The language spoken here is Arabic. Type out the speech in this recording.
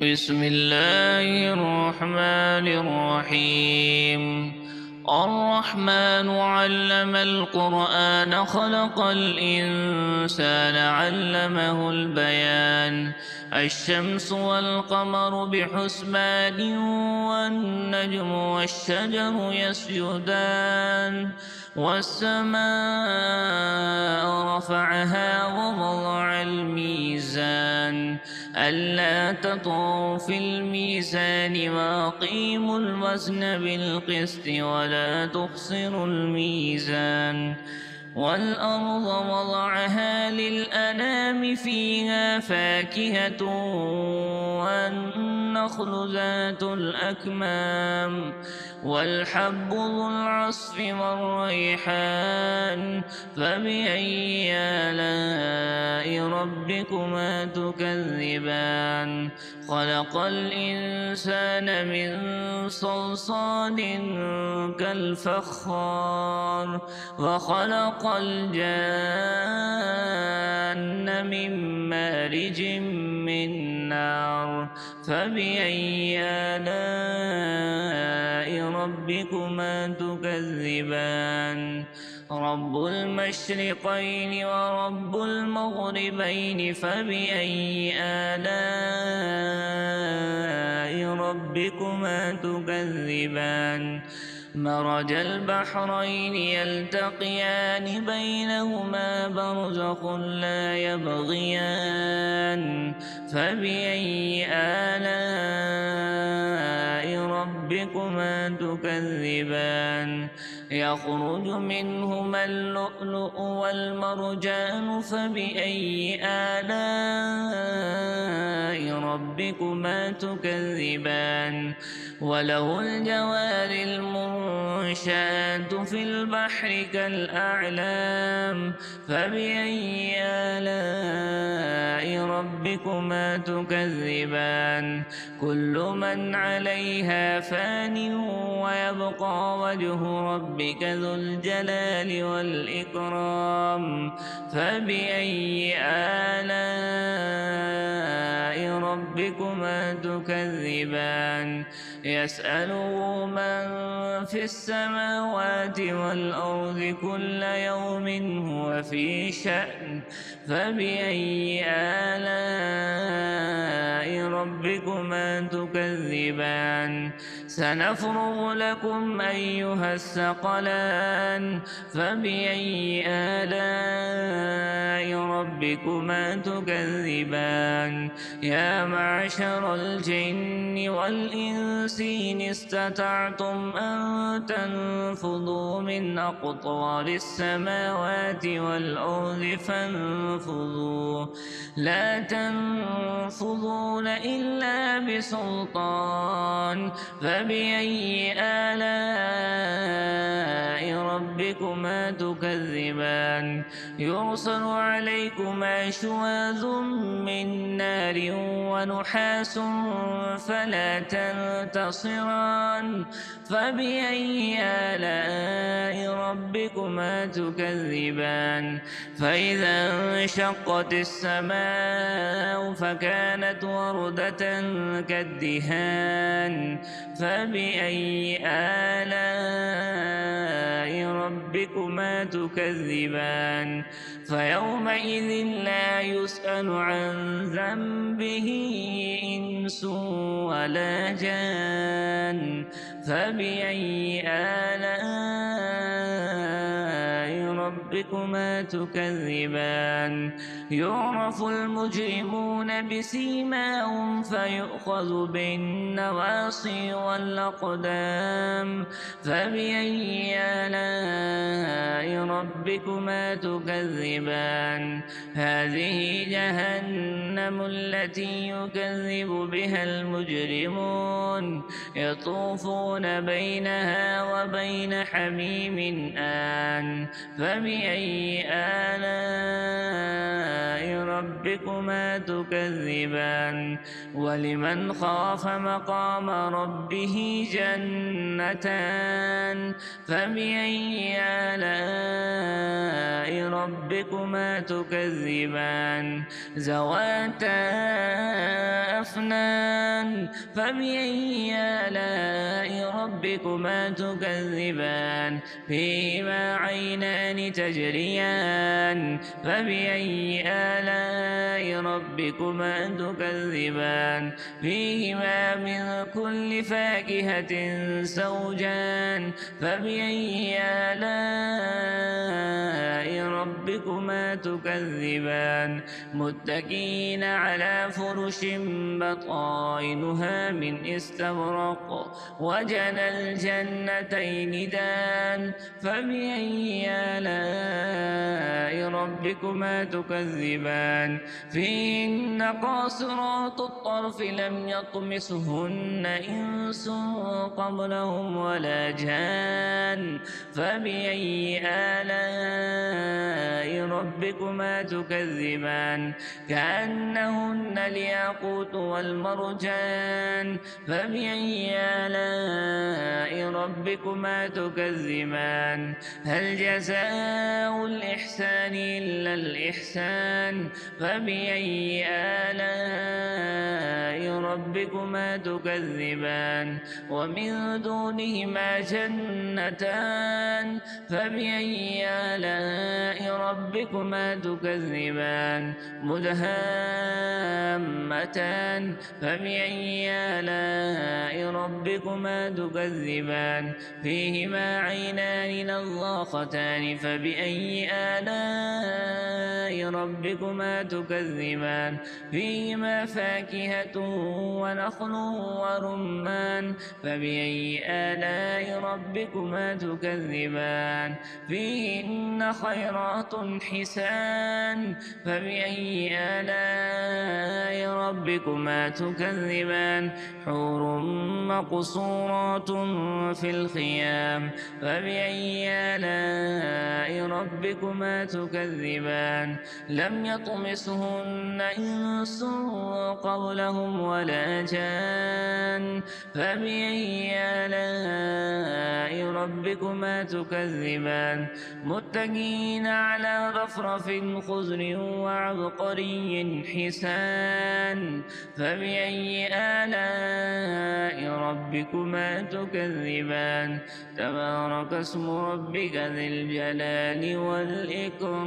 بسم الله الرحمن الرحيم. الرحمن علم القرآن خلق الإنسان علمه البيان. الشمس والقمر بحسبان والنجم والشجر يسجدان والسماء رفعها ووضع الميزان ألا تطغوا في الميزان وأقيموا الوزن بالقسط ولا تخسروا الميزان. والأرض وضعها للأنام فيها فاكهة والنخل ذات الأكمام والحب ذو العصف والريحان فبأي آلاء ربكما تكذبان. خلق الإنسان من صلصال كالفخار وخلق الجان من مارج من نار فبأي آلاء ربكما تكذبان. رب المشرقين ورب المغربين فبأي آلاء ربكما تكذبان. مرج البحرين يلتقيان بينهما برزخ لا يبغيان فبأي آلاء ربكما تكذبان. يخرج منهما اللؤلؤ والمرجان فبأي آلاء ربكما تكذبان. وله الجوار المنشآت في البحر كالأعلام فبأي آلاء ربكما تكذبان. كل من عليها فان ويبقى وجه ربك ذو الجلال والإكرام فبأي آلاء ربكما تكذبان. يسأله من في السماوات والأرض كل يوم هو في شأن فبأي آلاء ربكما تكذبان. سنفرغ لكم أيها الثقلان فبأي آلاء ربكما تكذبان. يا معشر الجن والإنس إن استطعتم أن تنفذوا من أقطار السماوات والأرض فانفذوا لا تنفذون إلا بسلطان فبأي آلاء ربكما تكذبان. يرسل عليكما شواظ من نار ونحاس فلا تنتصران فبأي آلاء ربكما تكذبان. فإذا انشقت السماء فكانت وردة كالدهان فبأي آلاء ربكما تكذبان. فيومئذ لا يسأل عن ذنبه إنس ولا جان فبأي آلاء ربكما تكذبان. يعرف المجرمون بسيماهم فيؤخذ بالنواصي والأقدام فبأي آلاء ربكما تكذبان. هذه جهنم التي يكذب بها المجرمون يطوفون بينها وبين حميم آن فبأي فبأي آلاء ربكما تكذبان ولمن خاف مقام ربه جنتان فبأي آلاء ربكما تكذبان ذواتا أفنان فبأي آلاء ربكما تكذبان فيهما عينان تجريان فبأي آلاء ربكما تكذبان فيهما من كل فاكهة زوجان فبأي آلاء ربكما تكذبان متكئين على فرش بطائنها من استبرق وجنى الجنتين دان فبأي آلاء ربكما تكذبان فيهن قاصرات الطرف لم يطمسهن إنس قبلهم ولا جان فبأي آلاء ربكما تكذبان كأنهن الياقوت والمرجان فبأي آلاء ربكما تكذبان هل جزاء الإحسان إلا الإحسان فبأي آلاء ربكما تكذبان ومن دونهما جنتان فبأي آلاء ربكما تكذبان مدهامتان فبأي آلاء ربكما تكذبان فيهما عينان نضاختان فبأي آلاء ربكما تكذبان فيهما فاكهة ونخل ورمان فبأي آلاء ربكما تكذبان فيهن خيرات حسان فبأي آلاء ربكما تكذبان حور مقصورات في الخيام فبأي آلاء ربكما تكذبان لم يطمسهن إنس قبلهم ولا جان فبأي آلاء ربكما تكذبان متكئين على رفرف خضر وعبقري حسان فبأي آلاء ربكما تكذبان تبارك اسم ربك ذي الجلال والإكرام.